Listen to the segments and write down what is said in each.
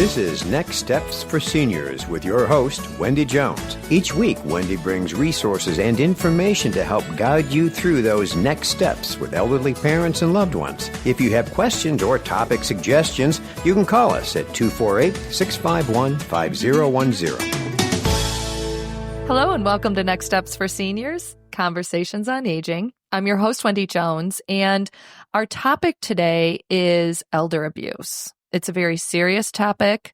This is Next Steps for Seniors with your host, Wendy Jones. Each week, Wendy brings resources and information to help guide you through those next steps with elderly parents and loved ones. If you have questions or topic suggestions, you can call us at 248-651-5010. Hello and welcome to Next Steps for Seniors, Conversations on Aging. I'm your host, Wendy Jones, and our topic today is elder abuse. It's a very serious topic,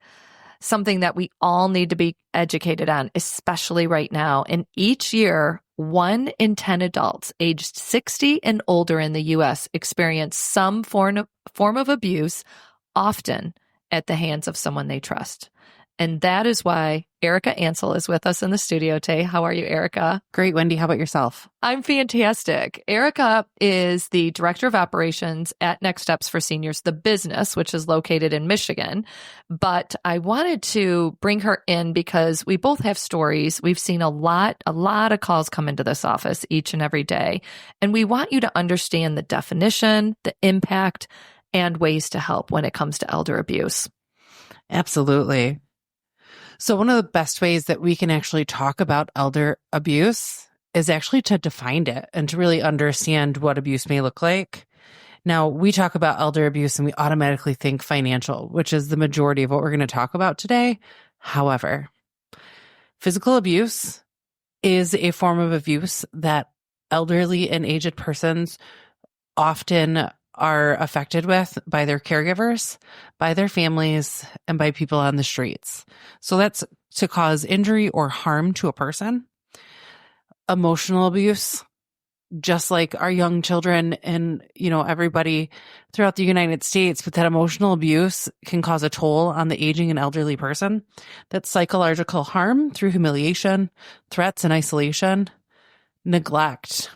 something that we all need to be educated on, especially right now. And each year, 1 in 10 adults aged 60 and older in the U.S. experience some form of abuse, often at the hands of someone they trust. And that is why Erica Ancel is with us in the studio today. How are you, Erica? Great, Wendy. How about yourself? I'm fantastic. Erica is the Director of Operations at Next Steps for Seniors, the business, which is located in Michigan. But I wanted to bring her in because we both have stories. We've seen a lot of calls come into this office each and every day. And we want you to understand the definition, the impact, and ways to help when it comes to elder abuse. Absolutely. So one of the best ways that we can actually talk about elder abuse is actually to define it and to really understand what abuse may look like. Now, we talk about elder abuse and we automatically think financial, which is the majority of what we're going to talk about today. However, physical abuse is a form of abuse that elderly and aged persons often are affected with by their caregivers, by their families, and by people on the streets. So that's to cause injury or harm to a person. Emotional abuse, just like our young children and, everybody throughout the United States, but that emotional abuse can cause a toll on the aging and elderly person. That's psychological harm through humiliation, threats and isolation, neglect,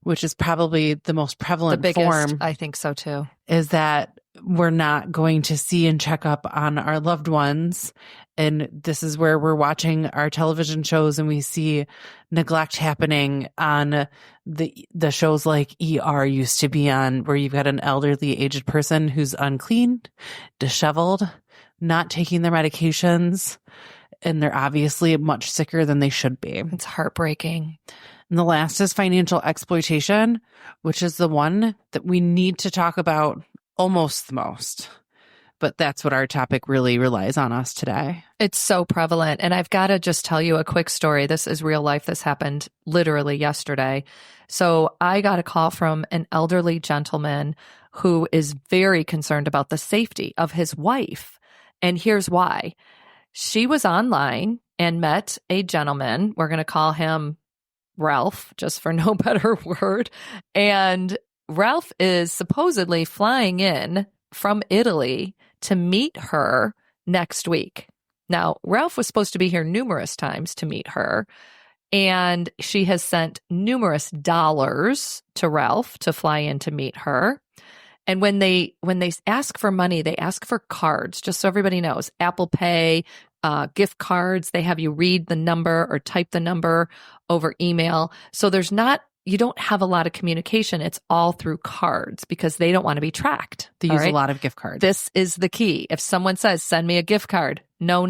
which is probably the most prevalent form. I think so too. Is that we're not going to see and check up on our loved ones. And this is where we're watching our television shows and we see neglect happening on the shows like ER used to be on, where you've got an elderly aged person who's unclean, disheveled, not taking their medications, and they're obviously much sicker than they should be. It's heartbreaking. And the last is financial exploitation, which is the one that we need to talk about almost the most. But that's what our topic really relies on us today. It's so prevalent. And I've got to just tell you a quick story. This is real life. This happened literally yesterday. So I got a call from an elderly gentleman who is very concerned about the safety of his wife. And here's why. She was online and met a gentleman. We're going to call him Ralph, just for no better word. And Ralph is supposedly flying in from Italy to meet her next week. Now, Ralph was supposed to be here numerous times to meet her, and she has sent numerous dollars to Ralph to fly in to meet her. And when they ask for money, they ask for cards, just so everybody knows. Apple Pay, gift cards, they have you read the number or type the number over email. So you don't have a lot of communication. It's all through cards because they don't want to be tracked. They use a lot of gift cards. This is the key. If someone says, send me a gift card, no.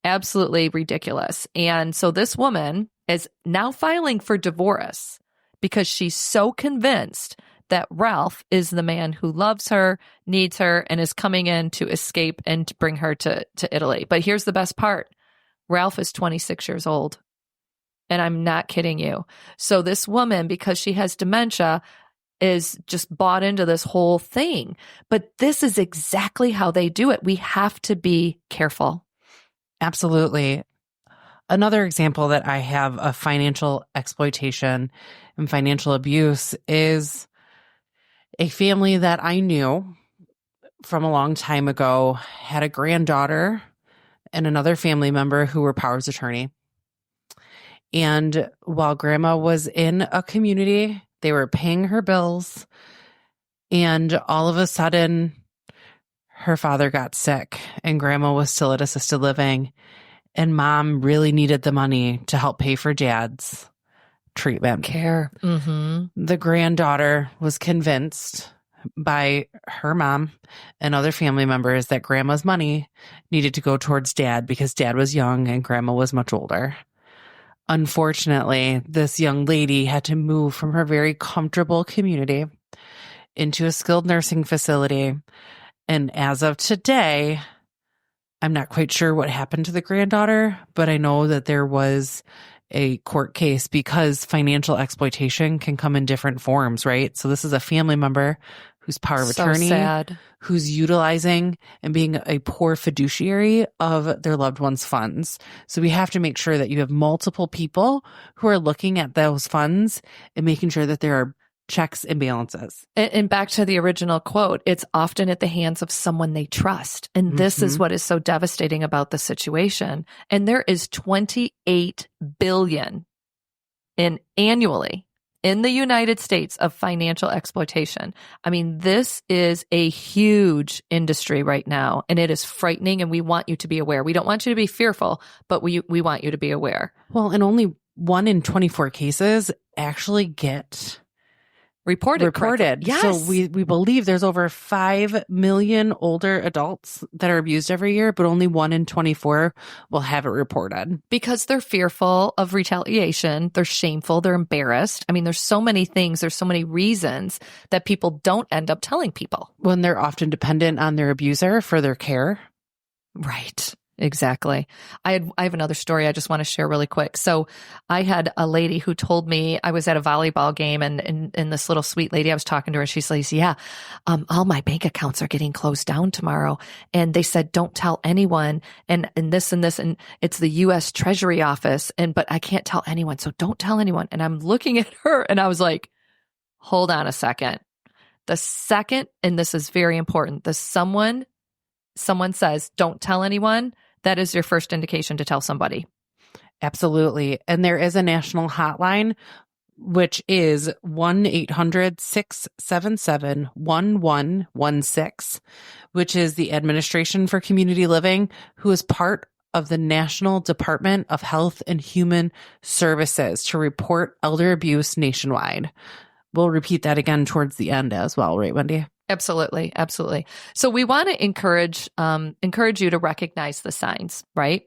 Absolutely ridiculous. And so this woman is now filing for divorce because she's so convinced that Ralph is the man who loves her, needs her, and is coming in to escape and to bring her to Italy. But here's the best part. Ralph is 26 years old. And I'm not kidding you. So this woman, because she has dementia, is just bought into this whole thing. But this is exactly how they do it. We have to be careful. Absolutely. Another example that I have of financial exploitation and financial abuse is a family that I knew from a long time ago had a granddaughter and another family member who were powers of attorney. And while grandma was in a community, they were paying her bills, and all of a sudden her father got sick and grandma was still at assisted living, and mom really needed the money to help pay for dad's treatment. Care. Mm-hmm. The granddaughter was convinced by her mom and other family members that grandma's money needed to go towards dad because dad was young and grandma was much older. Unfortunately, this young lady had to move from her very comfortable community into a skilled nursing facility. And as of today, I'm not quite sure what happened to the granddaughter, but I know that there was a court case because financial exploitation can come in different forms, right? So this is a family member who's power of attorney, sad. who's utilizing and being a poor fiduciary of their loved one's funds. So we have to make sure that you have multiple people who are looking at those funds and making sure that there are checks and balances. And back to the original quote, it's often at the hands of someone they trust. And this is what is so devastating about the situation. And there is $28 billion annually in the United States of financial exploitation. I mean, this is a huge industry right now, and it is frightening, and we want you to be aware. We don't want you to be fearful, but we want you to be aware. Well, and only 1 in 24 cases actually get reported. Yes. So we believe there's over 5 million older adults that are abused every year, but only 1 in 24 will have it reported. Because they're fearful of retaliation. They're shameful. They're embarrassed. I mean, there's so many things. There's so many reasons that people don't end up telling people. When they're often dependent on their abuser for their care. Right. Exactly. I have another story I just want to share really quick. So I had a lady who told me, I was at a volleyball game, and this little sweet lady, I was talking to her, she says, yeah, all my bank accounts are getting closed down tomorrow. And they said, don't tell anyone, and this, and it's the U.S. Treasury office, but I can't tell anyone. So don't tell anyone. And I'm looking at her and I was like, hold on a second. The second, and this is very important, someone says, don't tell anyone, that is your first indication to tell somebody. Absolutely. And there is a national hotline, which is 1-800-677-1116, which is the Administration for Community Living, who is part of the National Department of Health and Human Services to report elder abuse nationwide. We'll repeat that again towards the end as well, right, Wendy? Absolutely. Absolutely. So we want to encourage you to recognize the signs, right?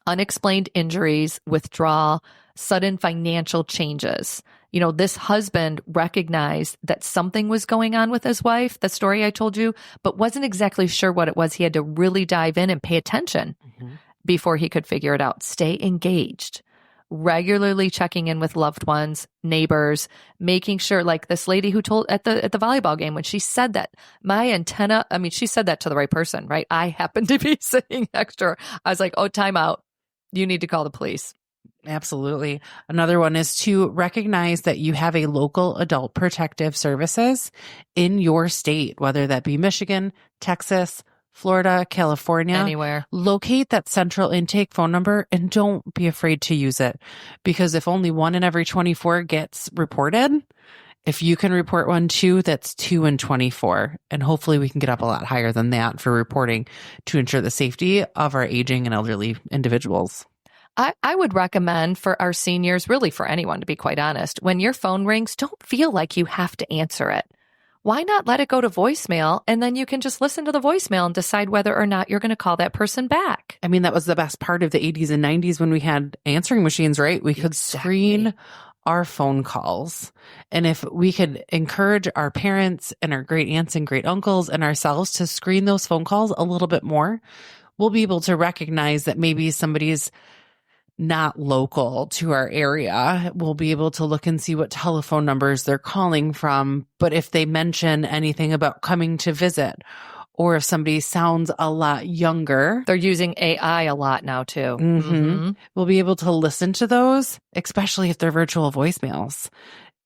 Unexplained injuries, withdrawal, sudden financial changes. You know, this husband recognized that something was going on with his wife, the story I told you, but wasn't exactly sure what it was. He had to really dive in and pay attention before he could figure it out. Stay engaged. Regularly checking in with loved ones, neighbors, making sure, like this lady who told at the volleyball game, when she said that, my antenna, I mean, she said that to the right person, right? I happened to be sitting next to her. I was like, oh, time out. You need to call the police. Absolutely. Another one is to recognize that you have a local adult protective services in your state, whether that be Michigan, Texas, Florida, California, anywhere. Locate that central intake phone number and don't be afraid to use it, because if only 1 in every 24 gets reported, if you can report one too, that's 2 in 24. And hopefully we can get up a lot higher than that for reporting to ensure the safety of our aging and elderly individuals. I would recommend for our seniors, really for anyone, to be quite honest, when your phone rings, don't feel like you have to answer it. Why not let it go to voicemail, and then you can just listen to the voicemail and decide whether or not you're going to call that person back? I mean, that was the best part of the 80s and 90s when we had answering machines, right? We could screen our phone calls. And if we could encourage our parents and our great aunts and great uncles and ourselves to screen those phone calls a little bit more, we'll be able to recognize that maybe somebody's not local to our area. We'll be able to look and see what telephone numbers they're calling from. But if they mention anything about coming to visit, or if somebody sounds a lot younger. They're using AI a lot now too. We'll be able to listen to those, especially if they're virtual voicemails.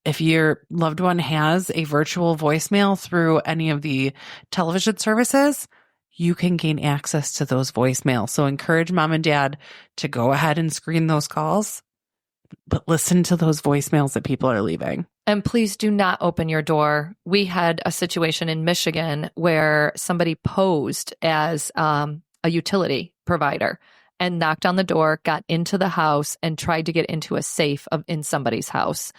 If your loved one has a virtual voicemail through any of the television services, you can gain access to those voicemails. So encourage mom and dad to go ahead and screen those calls, but listen to those voicemails that people are leaving. And please do not open your door. We had a situation in Michigan where somebody posed as a utility provider and knocked on the door, got into the house, and tried to get into a safe in somebody's house.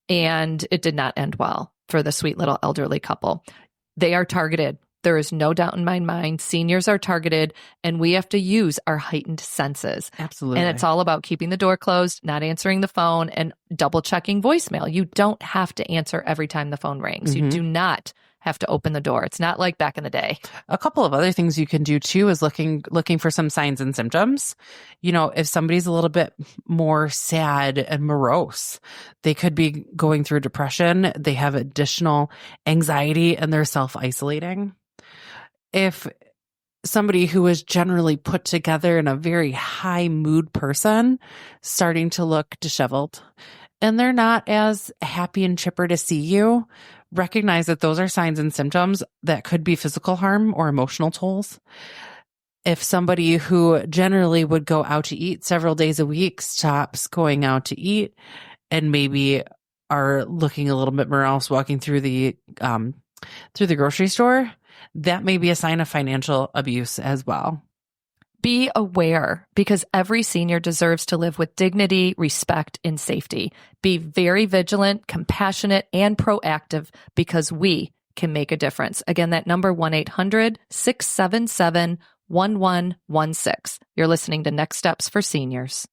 And it did not end well for the sweet little elderly couple. They are targeted. There is no doubt in my mind. Seniors are targeted, and we have to use our heightened senses. Absolutely. And it's all about keeping the door closed, not answering the phone, and double checking voicemail. You don't have to answer every time the phone rings. You do not have to open the door. It's not like back in the day. A couple of other things you can do too is looking for some signs and symptoms. You know, if somebody's a little bit more sad and morose, they could be going through depression. They have additional anxiety and they're self-isolating. If somebody who is generally put together and a very high mood person starting to look disheveled and they're not as happy and chipper to see you, recognize that those are signs and symptoms that could be physical harm or emotional tolls. If somebody who generally would go out to eat several days a week stops going out to eat and maybe are looking a little bit morose walking through the grocery store, that may be a sign of financial abuse as well. Be aware, because every senior deserves to live with dignity, respect, and safety. Be very vigilant, compassionate, and proactive, because we can make a difference. Again, that number 1-800-677-1116. You're listening to Next Steps for Seniors.